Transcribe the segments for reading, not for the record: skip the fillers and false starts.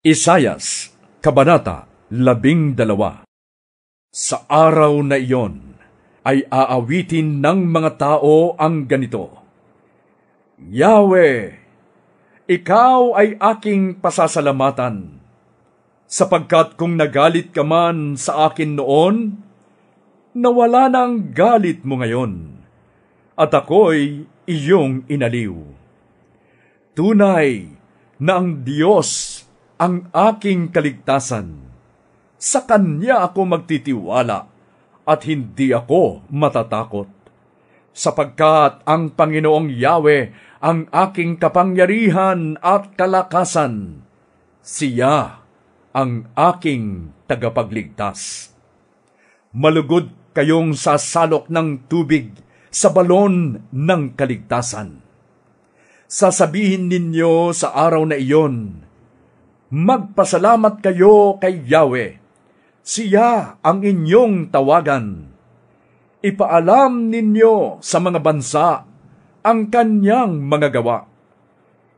Isayas, Kabanata 12. Sa araw na iyon ay aawitin ng mga tao ang ganito: Yahweh, ikaw ay aking pasasalamatan, sapagkat kung nagalit ka man sa akin noon, nawala na ang galit mo ngayon, at ako'y iyong inaliw. Tunay na ang Diyos ang aking kaligtasan. Sa Kanya ako magtitiwala at hindi ako matatakot. Sapagkat ang Panginoong Yahweh ang aking kapangyarihan at kalakasan. Siya ang aking tagapagligtas. Malugod kayong sasalok ng tubig sa balon ng kaligtasan. Sasabihin ninyo sa araw na iyon, magpasalamat kayo kay Yahweh. Siya ang inyong tawagan. Ipaalam ninyo sa mga bansa ang kanyang mga gawa.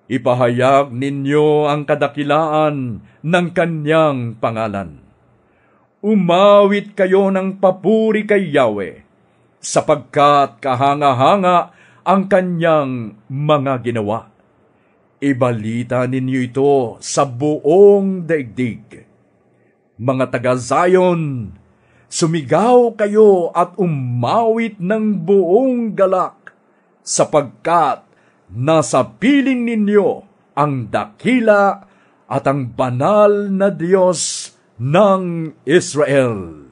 Ipahayag ninyo ang kadakilaan ng kanyang pangalan. Umawit kayo ng papuri kay Yahweh, sapagkat kahanga-hanga ang kanyang mga ginawa. Ibalita ninyo ito sa buong daigdig. Mga taga-Zion, sumigaw kayo at umawit ng buong galak, sapagkat nasa piling ninyo ang dakila at ang banal na Diyos ng Israel.